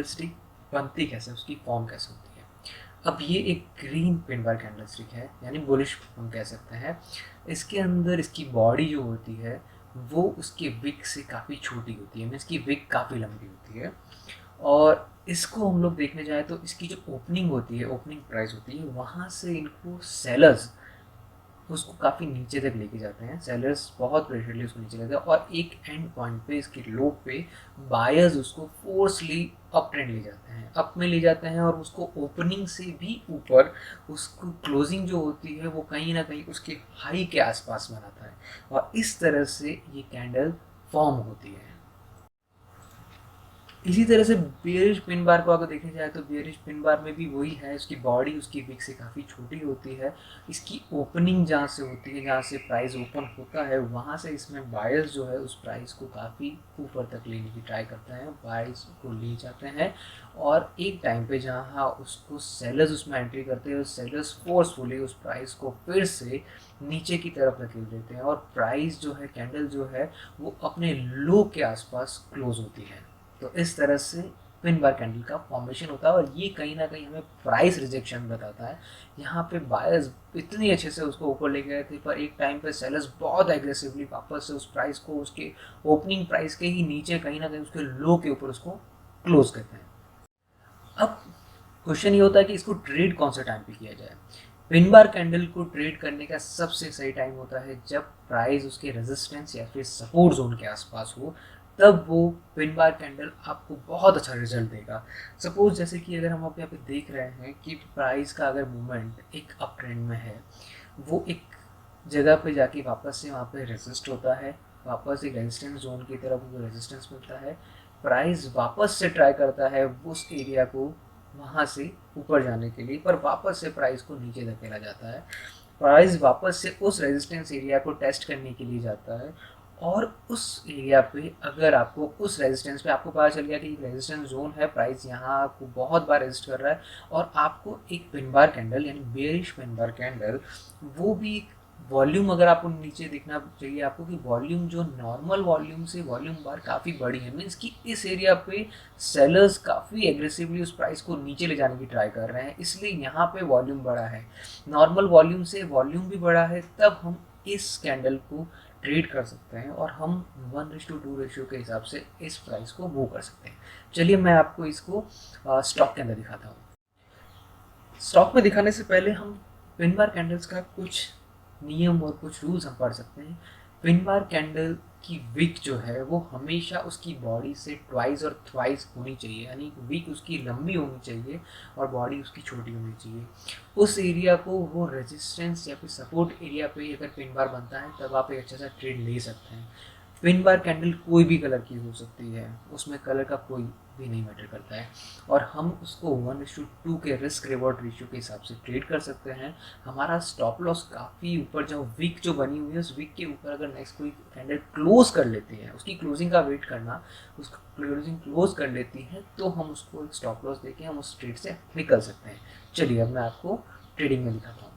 Stick बनती कैसे, उसकी फॉर्म कैसे होती है। अब ये एक green pin bar candle stick है, यानी बुलिश हम कह सकते हैं। इसके अंदर इसकी बॉडी जो होती है वो उसके विक से काफ़ी छोटी होती है, मीन्स की विक काफ़ी लंबी होती है। और इसको हम लोग देखने जाए तो इसकी जो ओपनिंग होती है, ओपनिंग प्राइस होती है, वहाँ से इनको सेलर्स उसको काफ़ी नीचे तक लेके जाते हैं। सेलर्स बहुत प्रेशरली उसको नीचे लेते हैं और एक एंड पॉइंट पे, इसकी लो पे, बायर्स उसको फोर्सली अप ट्रेंड ले जाते हैं, अप में ले जाते हैं और उसको ओपनिंग से भी ऊपर, उसको क्लोजिंग जो होती है वो कहीं ना कहीं उसके हाई के आसपास बनाता है और इस तरह से ये कैंडल फॉर्म होती है। इसी तरह से बियरिश पिन बार को अगर देखा जाए तो बियरिश पिन बार में भी वही है, उसकी बॉडी उसकी विक से काफ़ी छोटी होती है। इसकी ओपनिंग जहाँ से होती है, जहाँ से प्राइस ओपन होता है, वहाँ से इसमें बायर्स जो है उस प्राइस को काफ़ी ऊपर तक लेने की ट्राई करते हैं, बायर्स को ले जाते हैं। और एक टाइम पे जहाँ उसको सेलर्स उसमें एंट्री करते हैं, सेलर्स फोर्सफुली उस प्राइस को फिर से नीचे की तरफ धकेल देते हैं और प्राइस जो है, कैंडल जो है, वो अपने लो के आसपास क्लोज होती है। तो इस तरह से पिन बार कैंडल का फॉर्मेशन होता है और ये कहीं ना कहीं हमें प्राइस रिजेक्शन बताता है। यहाँ पे बायर्स इतनी अच्छे से उसको ऊपर ले गए थे, पर एक टाइम पे सेलर्स बहुत एग्रेसिवली वापस से उस प्राइस को उसके ओपनिंग प्राइस के ही नीचे, कहीं ना कहीं उसके लो के ऊपर उसको क्लोज करते हैं। अब क्वेश्चन ये होता है कि इसको ट्रेड कौन से टाइम पे किया जाए। पिन बार कैंडल को ट्रेड करने का सबसे सही टाइम होता है जब प्राइस उसके रेजिस्टेंस या फिर सपोर्ट जोन के आसपास हो, तब वो पिन बार कैंडल आपको बहुत अच्छा रिजल्ट देगा। सपोज जैसे कि अगर हम आप यहाँ पे देख रहे हैं कि प्राइस का अगर मूवमेंट एक अप ट्रेंड में है, वो एक जगह पे जाके वापस से वहाँ पे रेजिस्ट होता है, वापस एक रेजिस्टेंस जोन की तरफ वो रेजिस्टेंस मिलता है, प्राइस वापस से ट्राई करता है उस एरिया को वहाँ से ऊपर जाने के लिए, पर वापस से प्राइस को नीचे धकेला जाता है। प्राइस वापस से उस रेजिस्टेंस एरिया को टेस्ट करने के लिए जाता है और उस एरिया पे अगर आपको उस रेजिस्टेंस पे आपको पता चल गया कि रेजिस्टेंस जोन है, प्राइस यहाँ आपको बहुत बार रेजिस्ट कर रहा है और आपको एक पिन बार कैंडल यानी बेरिश पिन बार कैंडल, वो भी वॉल्यूम अगर आपको नीचे दिखना चाहिए आपको कि वॉल्यूम जो नॉर्मल वॉल्यूम से वॉल्यूम बार काफ़ी बड़ी है, मीन्स कि इस एरिया पे सेलर्स काफ़ी एग्रेसिवली उस प्राइस को नीचे ले जाने की ट्राई कर रहे हैं, इसलिए यहाँ पे वॉल्यूम बड़ा है, नॉर्मल वॉल्यूम से वॉल्यूम भी बड़ा है, तब हम इस कैंडल को ट्रेड कर सकते हैं और हम 1:2 रेशियो के हिसाब से इस प्राइस को मूव कर सकते हैं। चलिए मैं आपको इसको स्टॉक के अंदर दिखाता हूँ। स्टॉक में दिखाने से पहले हम पिन बार कैंडल्स का कुछ नियम और कुछ रूल्स हम पढ़ सकते हैं। पिन बार कैंडल की विक जो है वो हमेशा उसकी बॉडी से ट्वाइस और थ्वाइस होनी चाहिए, यानी विक उसकी लंबी होनी चाहिए और बॉडी उसकी छोटी होनी चाहिए। उस एरिया को वो रेजिस्टेंस या फिर सपोर्ट एरिया पे अगर पिन बार बनता है तब आप एक अच्छा सा ट्रेड ले सकते हैं। पिन बार कैंडल कोई भी कलर की हो सकती है, उसमें कलर का कोई भी नहीं मैटर करता है और हम उसको 1:2 के रिस्क रिवॉर्ड रेशियो के हिसाब से ट्रेड कर सकते हैं। हमारा स्टॉप लॉस काफ़ी ऊपर, जो विक जो बनी हुई है उस विक के ऊपर अगर नेक्स्ट कोई कैंडल क्लोज कर लेती है, उसकी क्लोजिंग का वेट करना, उसकी क्लोजिंग क्लोज कर लेती है तो हम उसको एक स्टॉप लॉस देके हम उस ट्रेड से निकल सकते हैं। चलिए अब मैं आपको ट्रेडिंग में दिखाता हूँ।